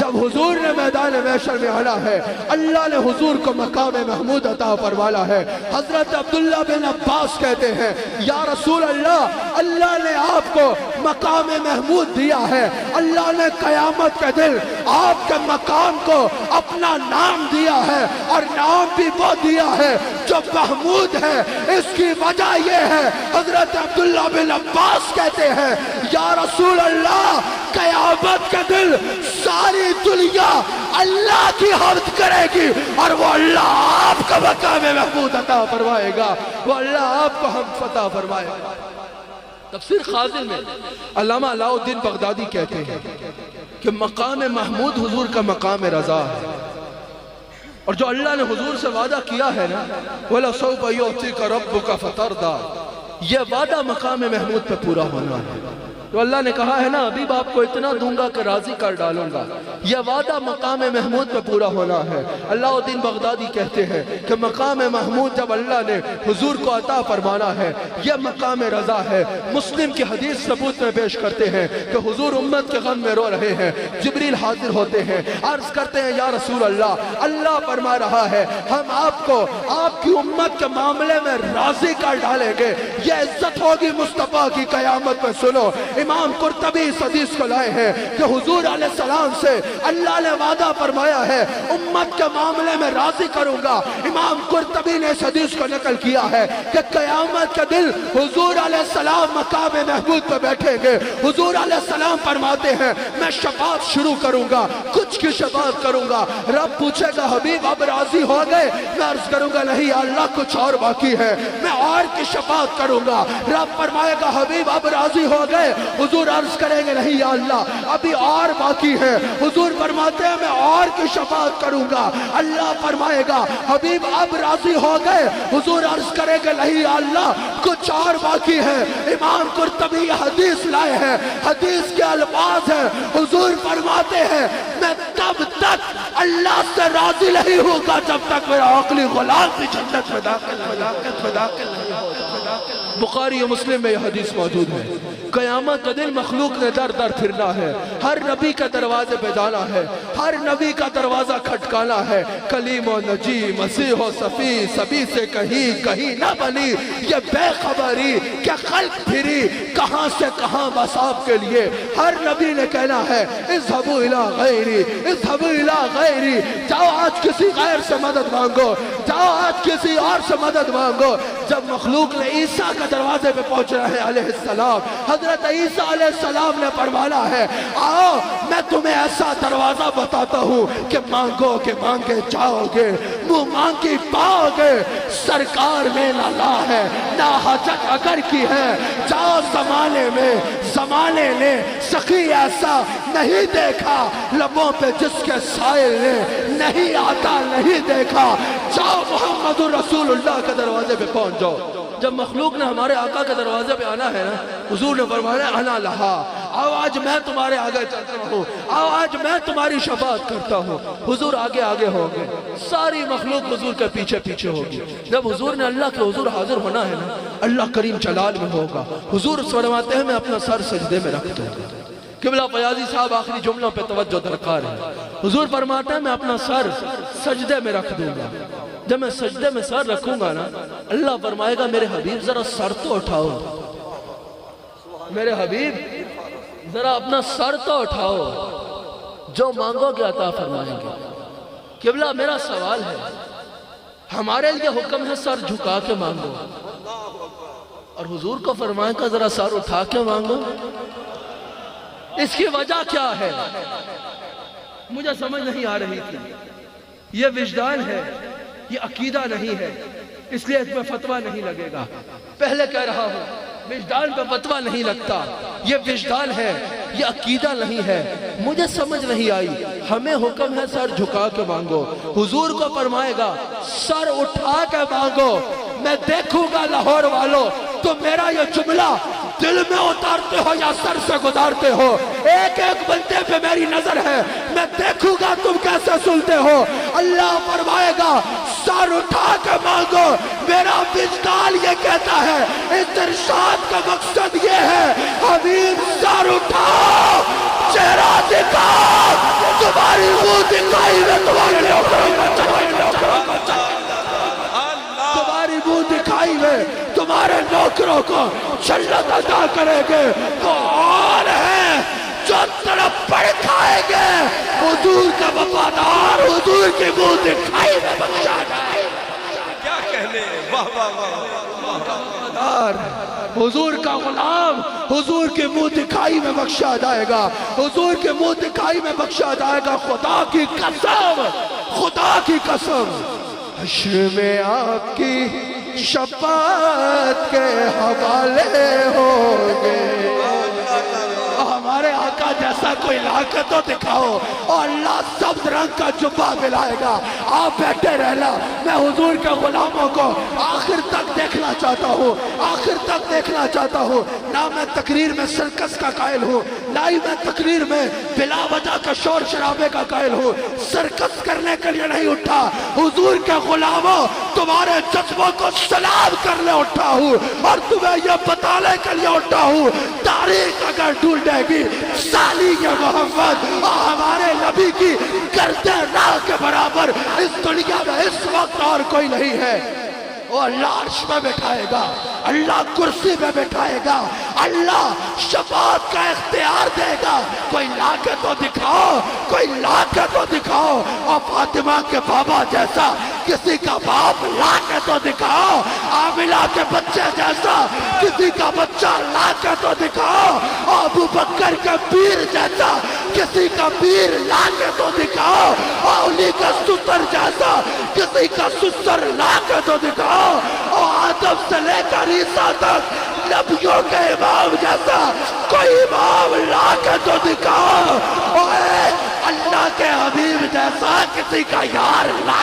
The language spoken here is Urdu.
جب حضور نے میدان محشر میں آنا ہے اللہ نے حضور کو مقام محمود عطا فرمایا ہے۔ حضرت عبداللہ بن عباس کہتے ہیں یا رسول اللہ، اللہ نے آپ کو مقام محمود دیا ہے، اللہ نے قیامت کے دن آپ کے مقام کو اپنا نام دیا ہے، اور نام بھی وہ دیا ہے جو محمود ہے۔ اس کی وجہ یہ ہے، حضرت عبداللہ بن عباس کہتے ہیں یا رسول اللہ، قیامت کے دن ساری دنیا اللہ کی حمد کرے گی، اور وہ اللہ آپ کا مقام محمود عطا فرمائے گا، وہ اللہ آپ کو حمد عطا فرمائے گا۔ تفسیر خازن میں علامہ علاء الدین بغدادی کہتے ہیں کہ مقام محمود حضور کا مقام رضا ہے، اور جو اللہ نے حضور سے وعدہ کیا ہے نا وَلَسَوْفَ يُعْطِيكَ رَبُّكَ فَتَرْضَىٰ، یہ وعدہ مقام محمود پہ پورا ہونا ہے۔ تو اللہ نے کہا ہے نا حبیب آپ کو اتنا دوں گا کہ راضی کر ڈالوں گا، یہ وعدہ مقام محمود پہ پورا ہونا ہے۔ علاء الدین بغدادی کہتے ہیں کہ مقام محمود جب اللہ نے حضور کو عطا فرمانا ہے یہ مقام رضا ہے۔ مسلم کی حدیث ثبوت میں پیش کرتے ہیں کہ حضور امت کے غم میں رو رہے ہیں، جبریل حاضر ہوتے ہیں، عرض کرتے ہیں یا رسول اللہ، اللہ فرما رہا ہے ہم آپ کو آپ کی امت کے معاملے میں راضی کر ڈالیں گے، یہ عزت ہوگی مصطفیٰ کی قیامت میں۔ سنو، امام قرطبی اس حدیث کو لائے ہیں کہ حضور علیہ السلام سے اللہ نے وعدہ فرمایا ہے امت کے معاملے میں راضی کروں گا۔ امام قرطبی نے اس حدیث کو نقل کیا ہے کہ قیامت کے دن حضور علیہ السلام مقام محمود پہ بیٹھیں گے، حضور علیہ السلام فرماتے ہیں میں شفاعت شروع کروں گا، کچھ کی شفاعت کروں گا، رب پوچھے گا حبیب اب راضی ہو گئے؟ میں عرض کروں گا نہیں یا اللہ کچھ اور باقی ہے، میں اور کی شفاعت کروں گا، رب فرمائے گا حبیب اب راضی ہو گئے؟ حضور عرض کریں گے نہیں یا اللہ ابھی اور باقی ہے، حضور فرماتے ہیں میں اور کی شفاعت کروں گا، اللہ فرمائے گا حبیب اب راضی ہو گئے؟ حضور عرض کریں گے نہیں یا اللہ کچھ اور باقی ہے۔ امام قرطبی یہ حدیث لائے ہیں، حدیث کے الفاظ ہیں، حضور فرماتے ہیں میں تب تک اللہ سے راضی نہیں ہوگا جب تک میرا عقلی غلام بھی جنت میں داخل نہیں ہوگا۔ بخاری و مسلم میں یہ حدیث موجود ہے۔ قیامت کا دن مخلوق نے در در پھرنا ہے، ہر نبی کا دروازے پہ جانا ہے، ہر نبی کا دروازہ کھٹکانا ہے، کلیم و نجی مسیح و صفی سبھی سے کہیں نہ بنی یہ بے خبری کہ خلق پھری کہاں سے کہاں بس آپ کے لیے۔ ہر نبی نے کہنا ہے اذهبوا الی غیری، اذهبوا الی غیری، جاؤ آج کسی غیر سے مدد مانگو، جاؤ آج کسی اور سے مدد مانگو۔ جب مخلوق نے عیسیٰ کا دروازے پہ پہنچ رہے ہیں علیہ السلام، حضرت عیسیٰ علیہ السلام نے فرمایا ہے آؤ میں تمہیں ایسا دروازہ بتاتا ہوں کہ مانگو کہ مانگے جاؤ گے، منہ مانگی پاؤ گے۔ سرکار میں نہ لا ہے نہ حاجت اگر کی ہے، جاؤ زمانے نے سخی ایسا نہیں دیکھا، لبوں پہ جس کے سائل نے نہیں آتا نہیں دیکھا، جاؤ محمد رسول اللہ کے دروازے پہ پہنچ جاؤ۔ جب مخلوق نے ہمارے آقا کے دروازے پہ آنا ہے نا حضور نے فرمایا انا لہا، آؤ آج میں تمہارے آگے چلتا ہوں، آؤ آج میں تمہاری شفاعت کرتا ہوں۔ حضور آگے آگے ہوں گے، ساری مخلوق حضور کے پیچھے پیچھے ہوگی۔ جب حضور نے اللہ کے حضور حاضر ہونا ہے نا اللہ کریم جلال میں ہوگا، حضور فرماتے ہیں میں اپنا سر سجدے میں رکھ دوں گا۔ قبلہ فیاضی صاحب آخری جملوں پہ توجہ درکار ہے، حضور فرماتے ہیں میں اپنا سر سجدے میں رکھ دوں گا۔ جب میں سجدے میں سر رکھوں گا نا اللہ فرمائے گا میرے حبیب ذرا سر تو اٹھاؤ، میرے حبیب ذرا اپنا سر تو اٹھاؤ، جو مانگو گے عطا فرمائیں گے۔ قبلہ میرا سوال ہے، ہمارے لیے حکم ہے سر جھکا کے مانگو، اور حضور کو فرمائے گا ذرا سر اٹھا کے مانگو، اس کی وجہ کیا ہے مجھے سمجھ نہیں آ رہی تھی۔ یہ وجدان ہے، یہ عقیدہ نہیں ہے، اس لیے اس میں فتویٰ نہیں لگے گا۔ پہلے کہہ رہا ہوں وجدان پہ فتویٰ نہیں لگتا، یہ وجدان ہے، یہ عقیدہ نہیں ہے۔ مجھے سمجھ نہیں آئی، ہمیں حکم ہے سر جھکا کے مانگو، حضور کو فرمائے گا سر اٹھا کے مانگو۔ میں دیکھوں گا لاہور والوں تو میرا یہ جملہ دل میں اتارتے ہو یا سر سے گزارتے ہو، ایک ایک بندے پہ میری نظر ہے، میں دیکھوں گا تم کیسے سنتے ہو۔ اللہ فرمائے گا سر اٹھا کے مانگو۔ میرا وجدان یہ کہتا ہے، اس ارشاد کا مقصد یہ ہے حبیب سر اٹھاؤ، چہرہ دکھاؤ، تمہاری لڑائی میں تمہارے نوکروں کا تمہاری منہ دکھائی میں تمہارے نوکروں کو جنت عطا کریں گے. وہ اور ہے جو طرف پڑ کھائیں گے حضور کا وفادار حضور کی منہ دکھائی میں بخشا جائے. کیا کہنے. واہ واہ واہ. حضور کا غلام حضور کے منہ دکھائی میں بخشا جائے گا. حضور کے منہ دکھائی میں بخشا جائے گا. خدا کی قسم خدا کی قسم حشر میں آپ کی شفاعت کے حوالے ہوں گے. ہمارے آقا جیسا کوئی لاقت تو دکھاؤ اور اللہ سبز رنگ کا جبہ ملائے گا. آپ بیٹھے رہنا. میں حضور کے غلاموں کو آخر تک دیکھنا چاہتا ہوں. آخر تک دیکھنا چاہتا ہوں. نہ میں تقریر میں سرکس کا قائل ہوں نہ ہی میں تقریر میں بلا وجہ کا شور شرابے کا قائل ہوں. سرکس کرنے کے لیے نہیں اٹھا. حضور کے غلاموں تمہارے جذبوں کو سلام کرنے اٹھا ہوں اور تمہیں یہ بتانے کے لیے اٹھا ہوں تاریخ اگر ڈھونڈے گی سالی کے محمد ہمارے نبی کی کرتے راہ کے برابر اس دنیا میں اس وقت اور کوئی نہیں ہے. وہ اللہ عرش میں بٹھائے گا. اللہ کرسی میں بٹھائے گا. اللہ شفاعت کا اختیار دے گا. کوئی لا کے تو دکھاؤ کوئی لا کے تو دکھاؤ. اور فاطمہ کے بابا جیسا کسی کا باپ لا کے تو دکھاؤ. عاملہ کے بچے جیسا کسی کا بچہ لا کے تو دکھاؤ. ابو بکر کے پیر جیسا کسی کا پیر لا کے تو دکھاؤ. اولی کا ستر جیسا کسی کا ستر لا کے تو دکھاؤ. اور آدم سے لے کر عیسیٰ تک نبیوں کے امام جیسا کوئی امام لا کے تو دکھاؤ. اور اللہ کے حبیب جیسا کسی کا یار لا